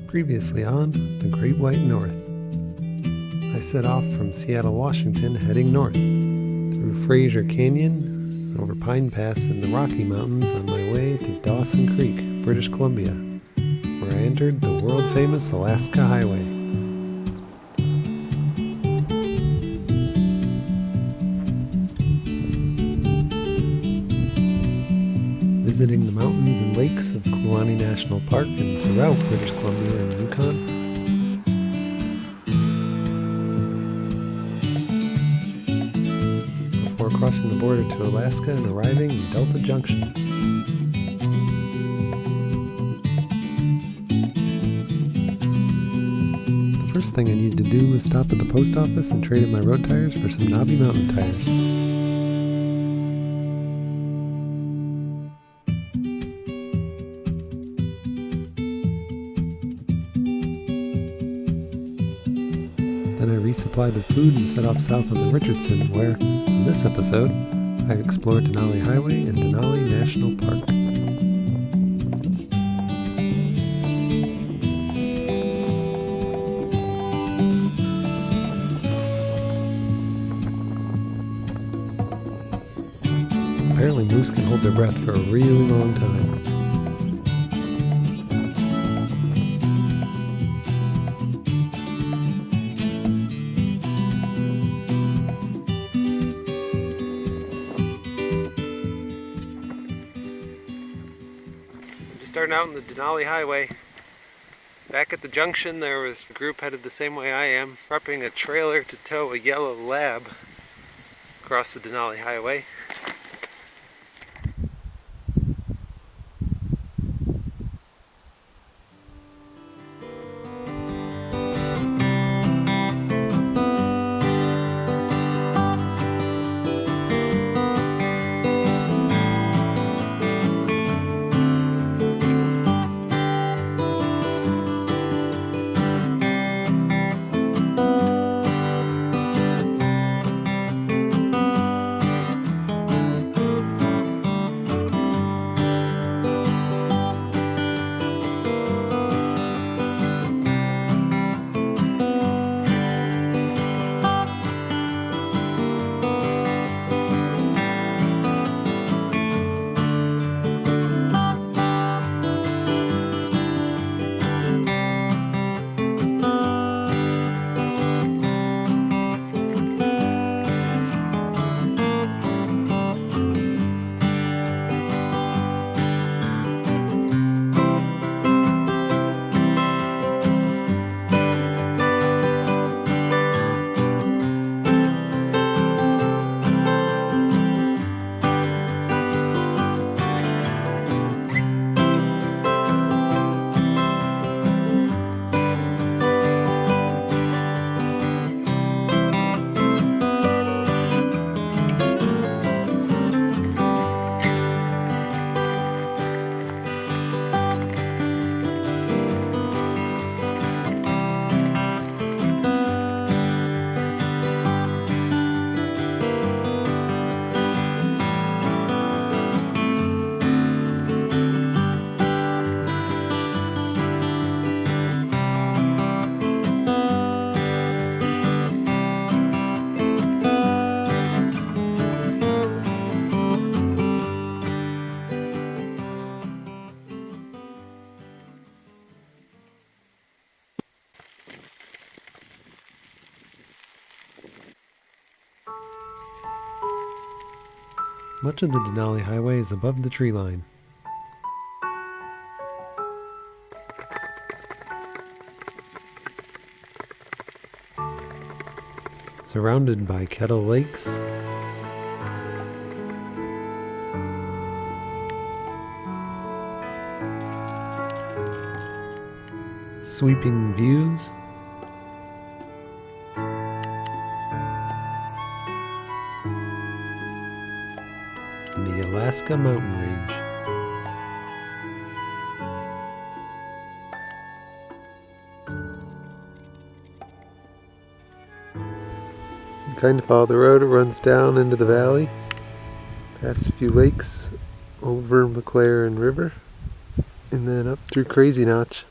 Previously on the Great White North. I set off from Seattle, Washington, heading north, through Fraser Canyon, over Pine Pass in the Rocky Mountains on my way to Dawson Creek, British Columbia, where I entered the world-famous Alaska Highway. Visiting the mountains and lakes of Denali National Park and throughout British Columbia and Yukon. Before crossing the border to Alaska and arriving in Delta Junction. The first thing I needed to do was stop at the post office and trade in my road tires for some knobby mountain tires. Then I resupplied with food and set off south on the Richardson, where, in this episode, I explored Denali Highway and Denali National Park. Apparently moose can hold their breath for a really long time. Starting out on the Denali Highway. Back at the junction there was a group headed the same way I am, prepping a trailer to tow a yellow lab across the Denali Highway. Much of the Denali Highway is above the tree line. Surrounded by kettle lakes, sweeping views, and the Alaska mountain range. Kind of follow the road, it runs down into the valley, past a few lakes, over Maclaren River, and then up through Crazy Notch.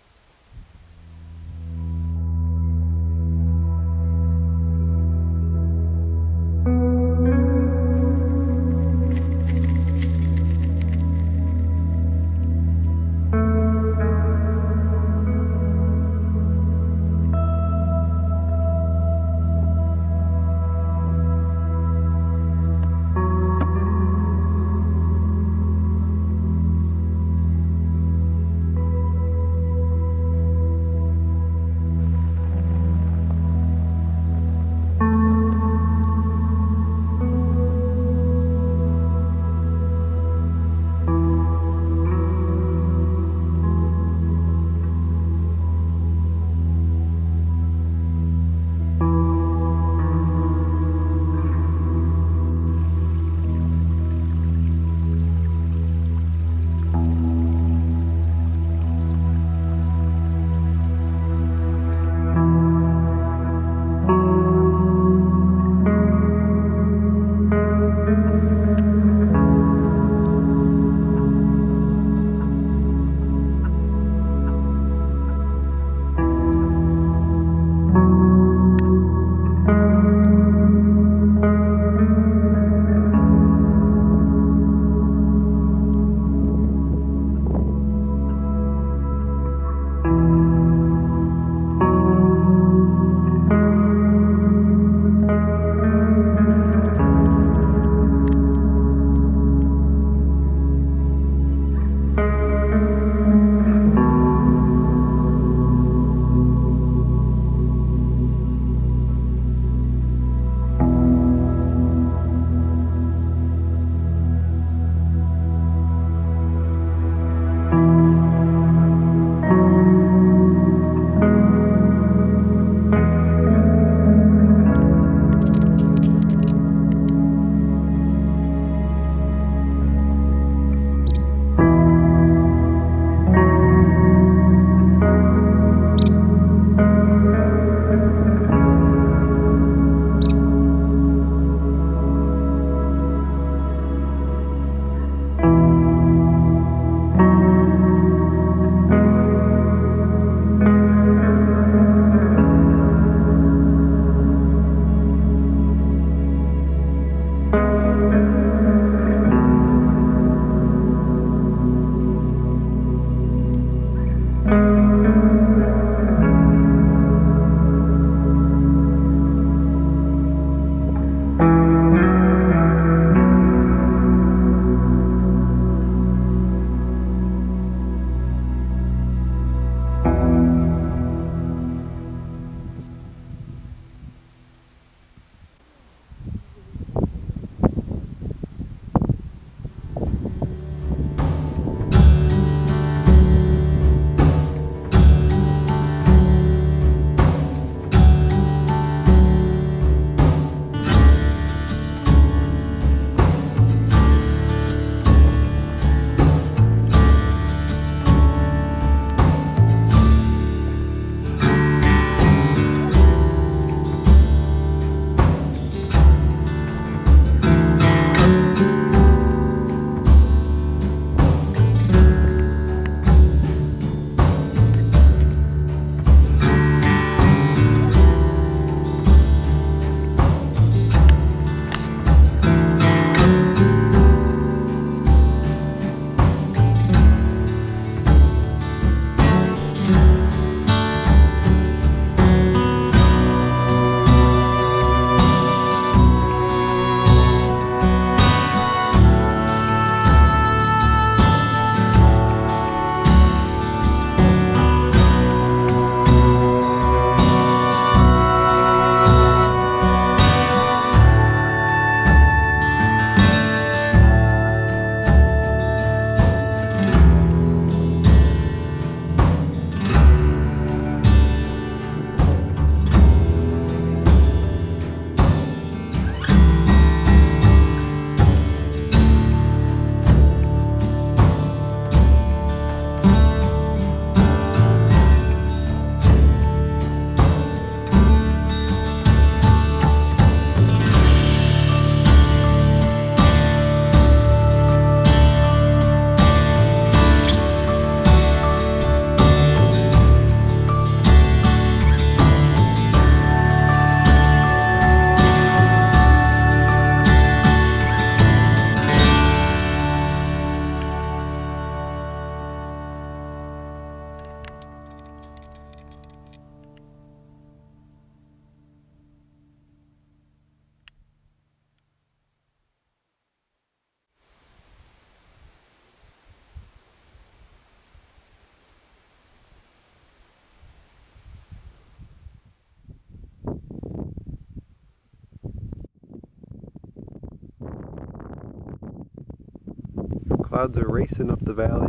Clouds are racing up the valley.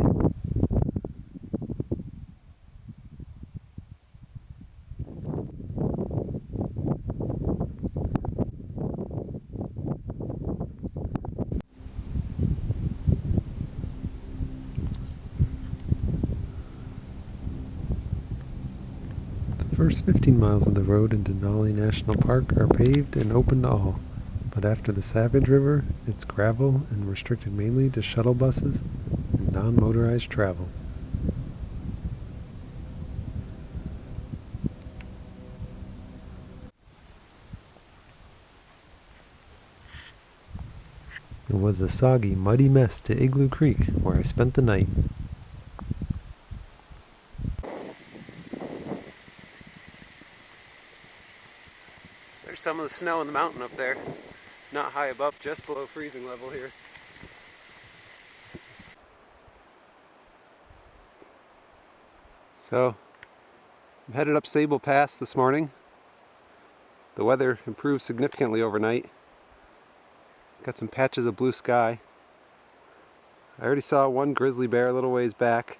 The first 15 miles of the road in Denali National Park are paved and open to all, but after the Savage River, it's gravel and restricted mainly to shuttle buses and non-motorized travel. It was a soggy, muddy mess to Igloo Creek, where I spent the night. There's some of the snow in the mountain up there. Not high above, just below freezing level here. So, I'm headed up Sable Pass this morning. The weather improved significantly overnight. Got some patches of blue sky. I already saw one grizzly bear a little ways back.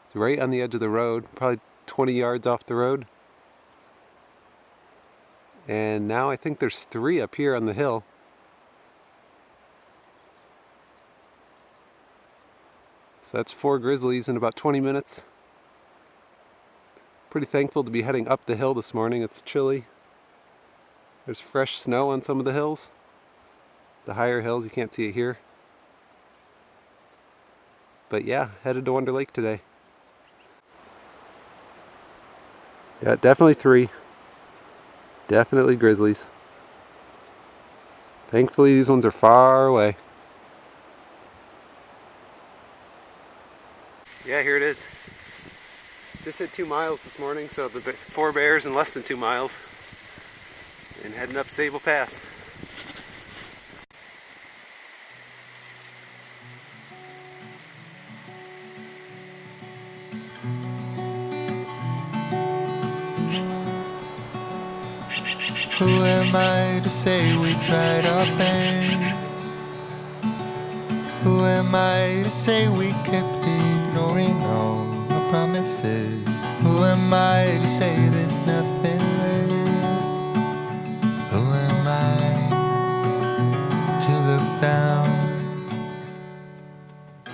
It's right on the edge of the road, probably 20 yards off the road. And now I think there's 3 up here on the hill. So that's 4 grizzlies in about 20 minutes. Pretty thankful to be heading up the hill this morning. It's chilly. There's fresh snow on some of the hills. The higher hills, you can't see it here. But yeah, headed to Wonder Lake today. Yeah, definitely 3. Definitely grizzlies. Thankfully these ones are far away. Yeah, here it is. Just hit 2 miles this morning, so the 4 bears in less than 2 miles. And heading up Sable Pass. Who am I to say we tried our best? Who am I to say we kept ignoring all our promises? Who am I to say there's nothing left? Who am I to look down?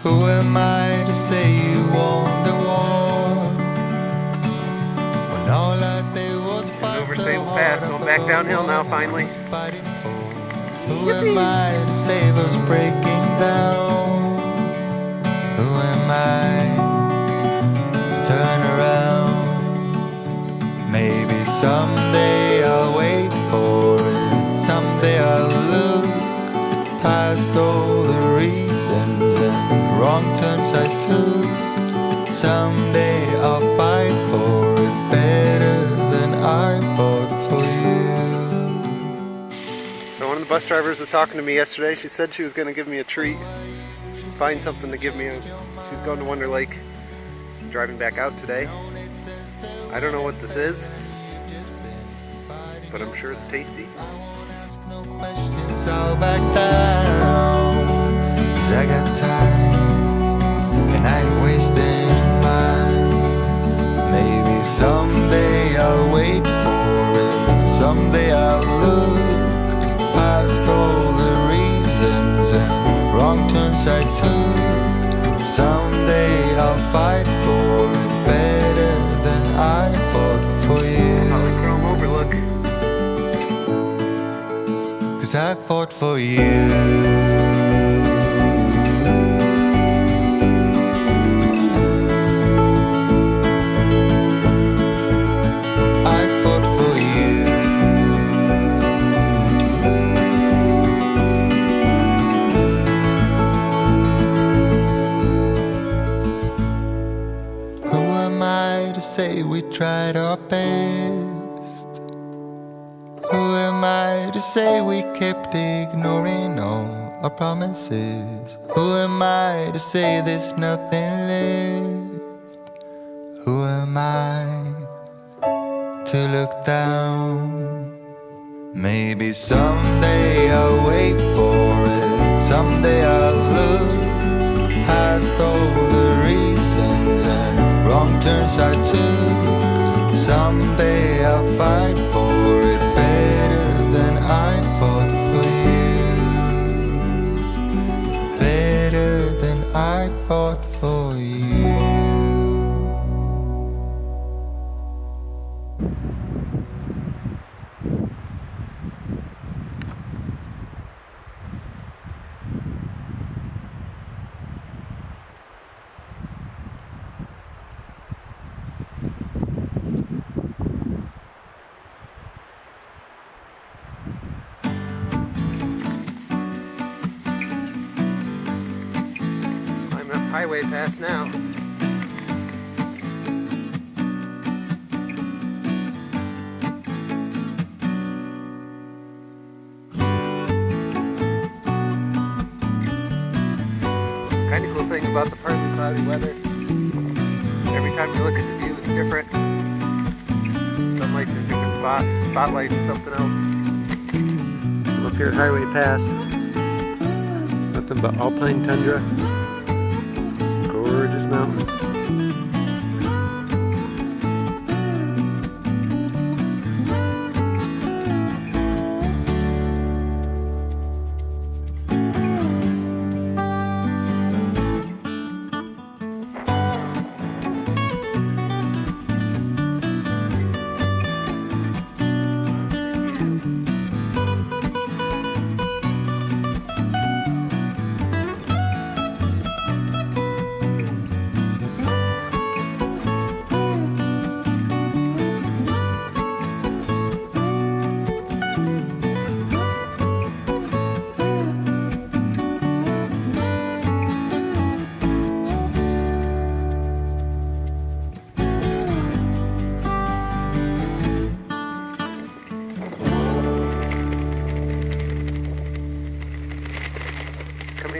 Who am I to say you won the war when all I did was fight Over so Sable hard? Pass, going back downhill now finally. Who am I to save us breaking down? Who am I to turn around? Maybe someday I'll wait for it. Someday I'll look past all the reasons and wrong turns I took. Someday I'll fight for it better than I fought for you. So one of the bus drivers was talking to me yesterday. She said she was going to give me a treat. Find something to give me. She's going to Wonder Lake. I'm driving back out today. I don't know what this is, but I'm sure it's tasty. No questions, I'll back down, 'cause I got time and I ain't wasting mine. Maybe someday I'll wait for it. Someday I'll look past all the reasons and wrong turns I took. Someday I'll fight for it better than I fought for you. Polychrome Overlook. 'Cause I fought for you. We tried our best. Who am I to say we kept ignoring all our promises? Who am I to say there's nothing left? Who am I to look down? Maybe someday I'll wait for it. Someday I'll look past all the reasons and wrong turns I took. Someday I'll fight for it better than I fought for you. Better than I fought for you. Highway pass now. Kind of cool thing about the partly cloudy weather. Every time you look at the view, it's different. Sunlight's in a different spot. Spotlight is something else. I'm up here at Highway Pass. Nothing but alpine tundra. Gorgeous mountains.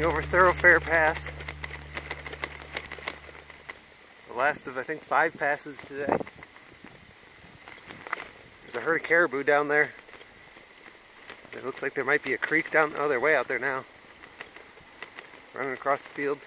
Over Thoroughfare Pass. The last of, I think, 5 passes today. There's a herd of caribou down there. It looks like there might be a creek down. Oh, they're way out there now. Running across the fields.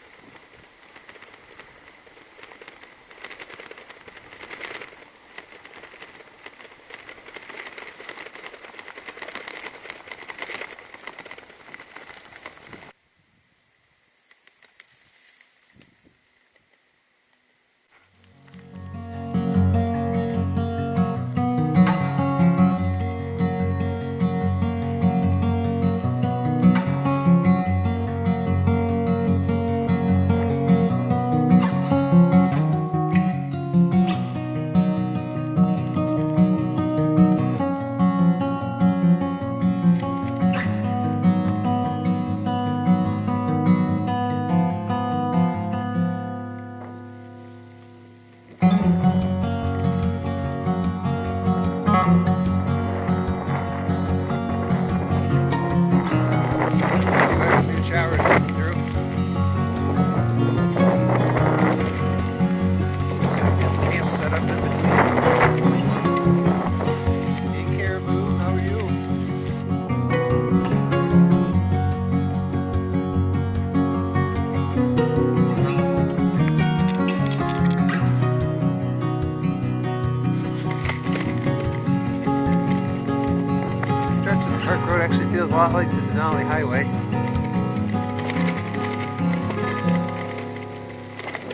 Feels a lot like the Denali Highway.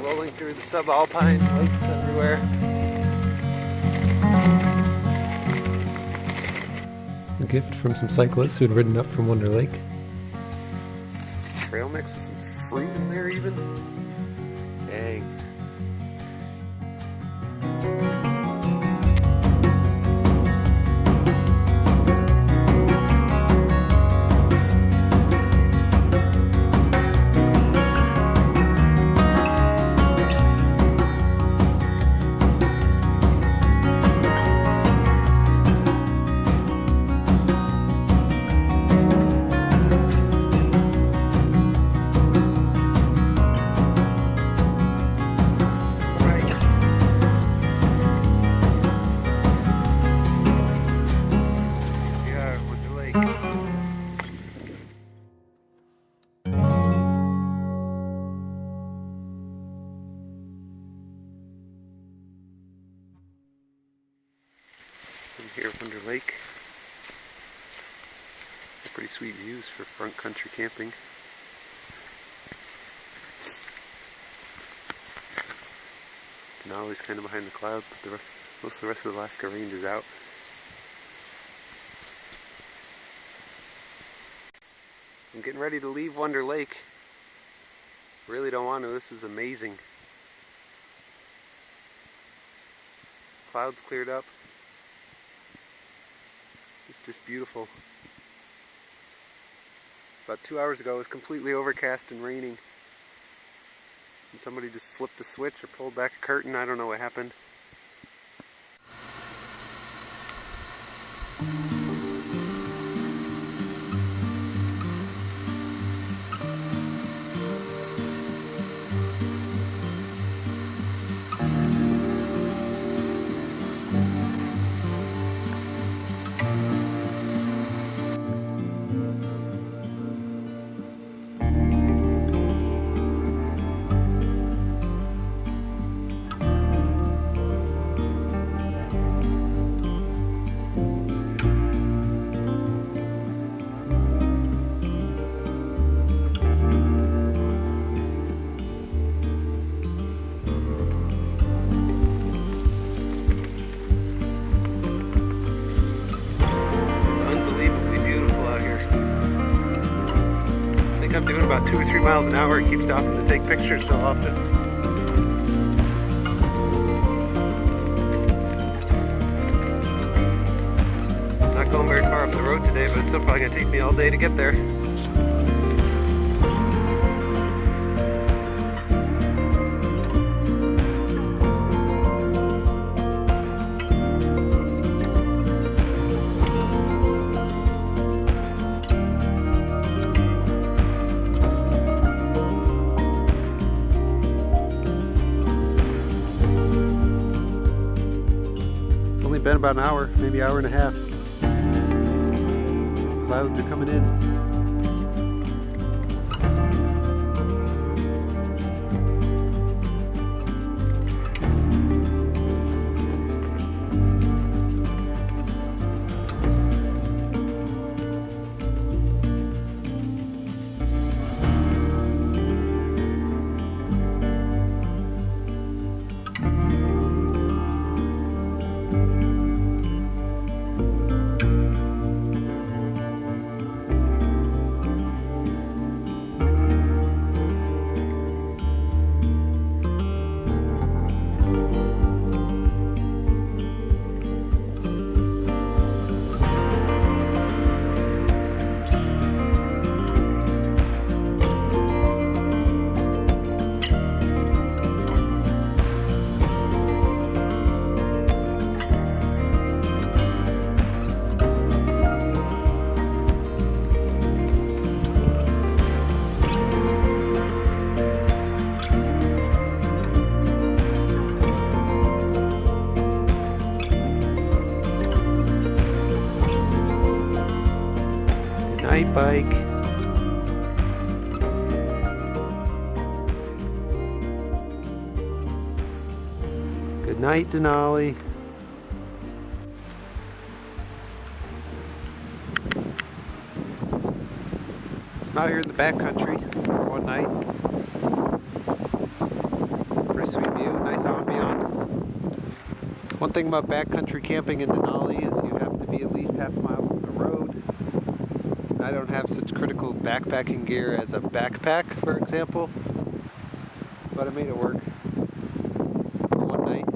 Rolling through the subalpine lakes everywhere. A gift from some cyclists who had ridden up from Wonder Lake. Trail mix with some fruit in there even. Dang. here at Wonder Lake. Pretty sweet views for front country camping. Denali's kind of behind the clouds, but most of the rest of Alaska range is out. I'm getting ready to leave Wonder Lake. Really don't want to. This is amazing. Clouds cleared up. It's just beautiful. About 2 hours ago it was completely overcast and raining. And somebody just flipped the switch or pulled back a curtain. I don't know what happened. I'm doing about 2 or 3 miles an hour. It keeps stopping to take pictures so often. Not going very far up the road today, but it's still probably going to take me all day to get there. Been about an hour, maybe hour and a half. Clouds are coming in. Night bike. Good night, Denali. I'm out here in the backcountry for one night. Pretty sweet view, nice ambiance. One thing about backcountry camping in Denali is you have to be at least half a mile from the road. I don't have such critical backpacking gear as a backpack, for example, but I made it work for one night.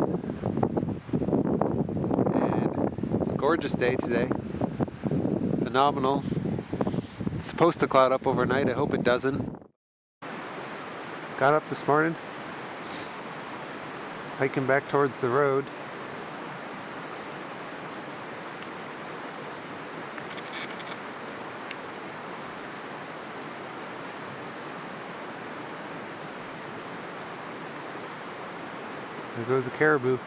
And it's a gorgeous day today. Phenomenal. It's supposed to cloud up overnight. I hope it doesn't. Got up this morning, hiking back towards the road. There goes a caribou.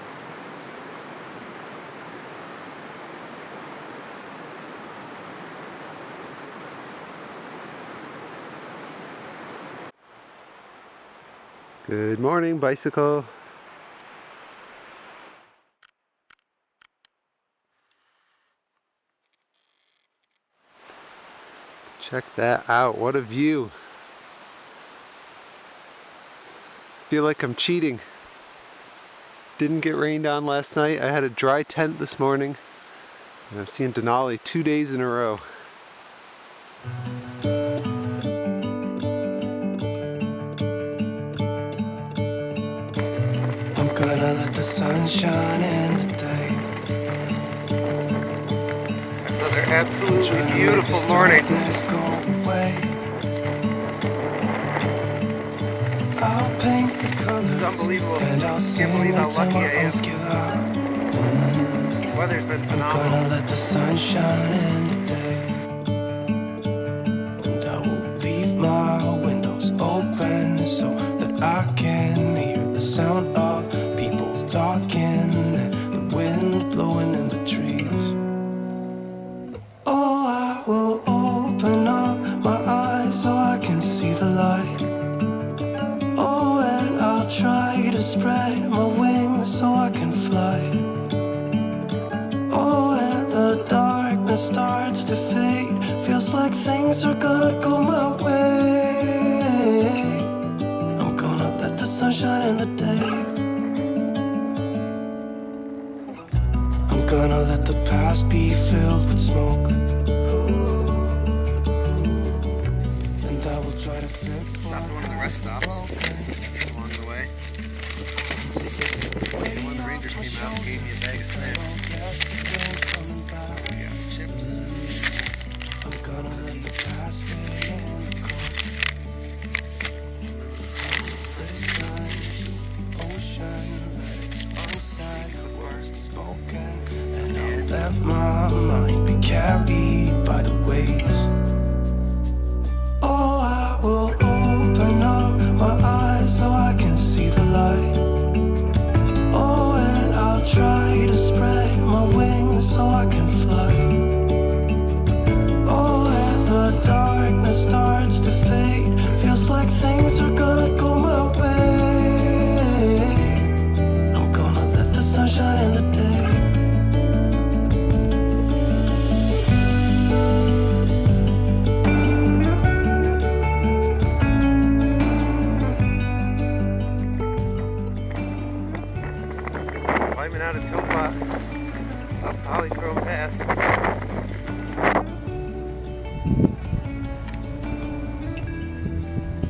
Good morning, bicycle. Check that out. What a view. Feel like I'm cheating. Didn't get rained on last night. I had a dry tent this morning. And I've seen Denali 2 days in a row. I'm gonna let the sun shine in the day. Another absolutely beautiful morning. I'll paint with colors. It's unbelievable. And I'll Can't believe how lucky I am. give out. The weather's been I'm phenomenal. gonna let the sun shine in the day. And I will leave my windows open so that I can hear the sound of people talking and the wind blowing in the trees. Oh, I will open up my eyes so I can see the light. Oh, and I'll try to spread my wings so I can fly. Oh, and the darkness starts to fade. Feels like things are gonna go my way. I'm gonna let the sun shine in the day. I'm gonna let the past be filled with smoke. And I will try to fix Stopped at one of the rest stops along the way. One of the rangers came out and gave me a bag of snacks. We got chips. I'm gonna let the past stay in the cold. Listen to the ocean, let its unsaid words be spoken. And I'll let my mind be carried by the waves. Oh, I will open up my eyes so I can see the light. Oh, and I'll try to spread my wings so I can fly. Oh, and the darkness starts to fade. Feels like things are gonna go my way. I'm gonna let the sun shine in the day. Climbing out of Topa up Polychrome Pass.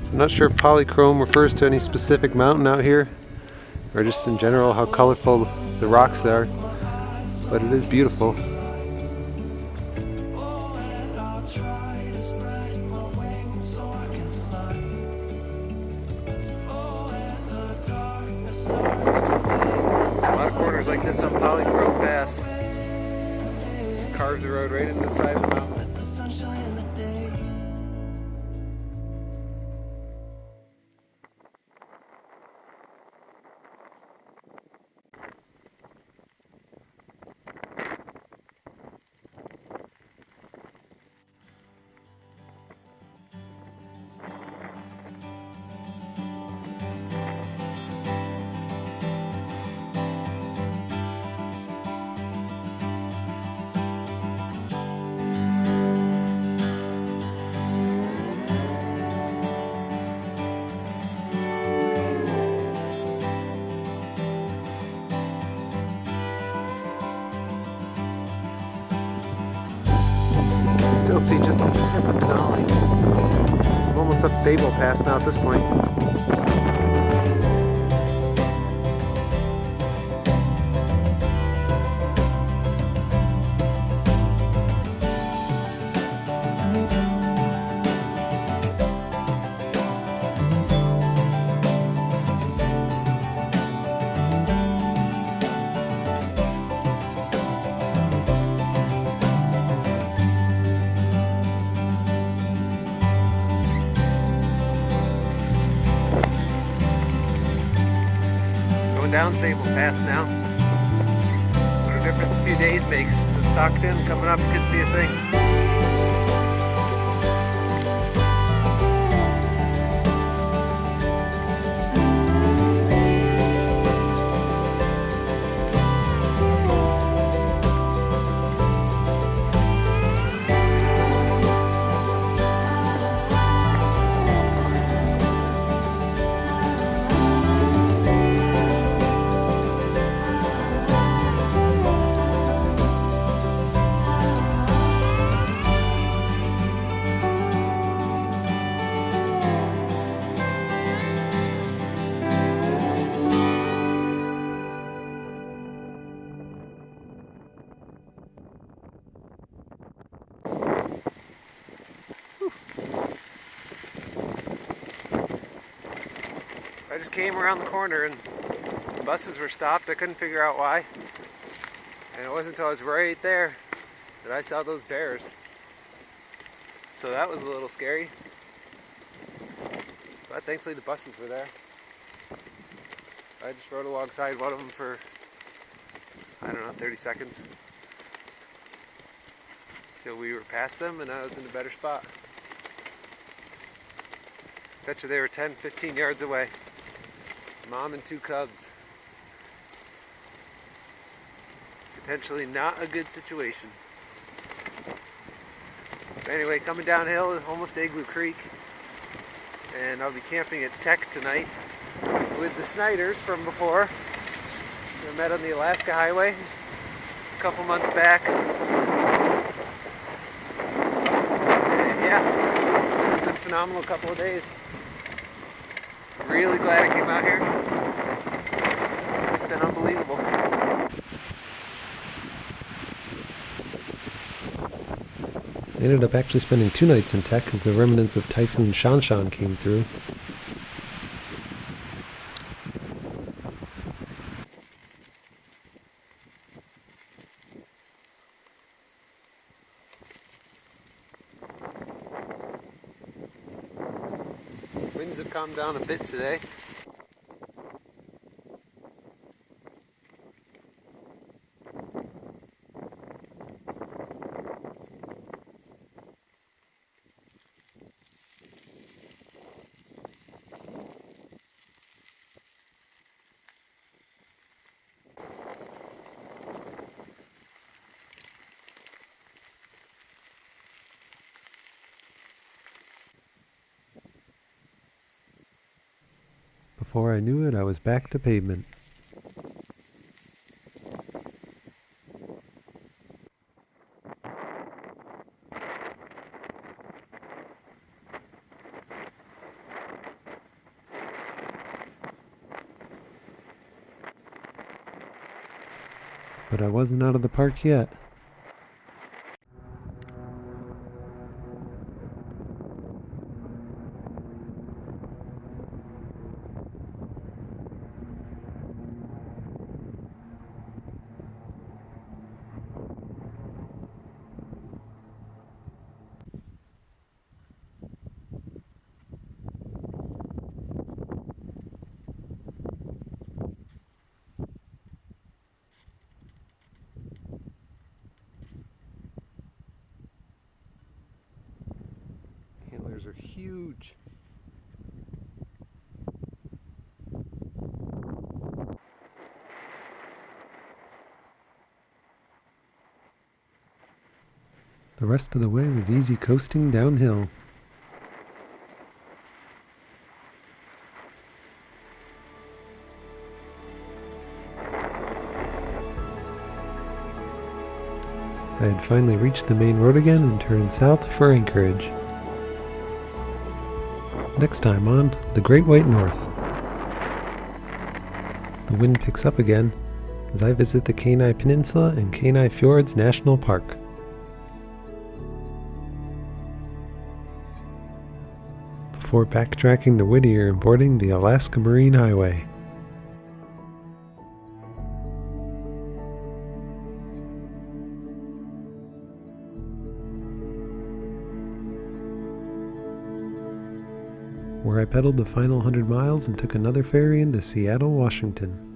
So I'm not sure if Polychrome refers to any specific mountain out here, or just in general how colorful the rocks are, but it is beautiful. Oh, and I'll try to spread my wings so I can fly. Oh, and the darkness starts to A lot of corners like this on Polychrome Pass. Just carves the road right into the side of the mountain. let the sun shine in the day. Still see just the tip of Denali. I'm almost up Sable Pass now at this point. Down Sable Pass now. What a difference a few days makes. It's socked in, coming up, you couldn't see a thing. just came around the corner and the buses were stopped. I couldn't figure out why. And it wasn't until I was right there that I saw those bears. So that was a little scary. But thankfully the buses were there. I just rode alongside one of them for, I don't know, 30 seconds. Till we were past them and I was in a better spot. Bet you they were 10, 15 yards away. Mom and two cubs. Potentially not a good situation. But anyway, coming downhill, almost Igloo Creek. And I'll be camping at Tech tonight with the Snyders from before. I met on the Alaska Highway a couple months back. And yeah, it's been a phenomenal couple of days. Really glad I came out here. It's been unbelievable. I ended up actually spending 2 nights in Tech as the remnants of Typhoon Shanshan came through. Winds have calmed down a bit today. Before I knew it, I was back to Pavement. But I wasn't out of the park yet. Antlers are huge. The rest of the way was easy coasting downhill. I had finally reached the main road again and turned south for Anchorage. Next time on The Great White North. The wind picks up again as I visit the Kenai Peninsula and Kenai Fjords National Park. Before backtracking to Whittier and boarding the Alaska Marine Highway. Where I pedaled the final 100 miles and took another ferry into Seattle, Washington.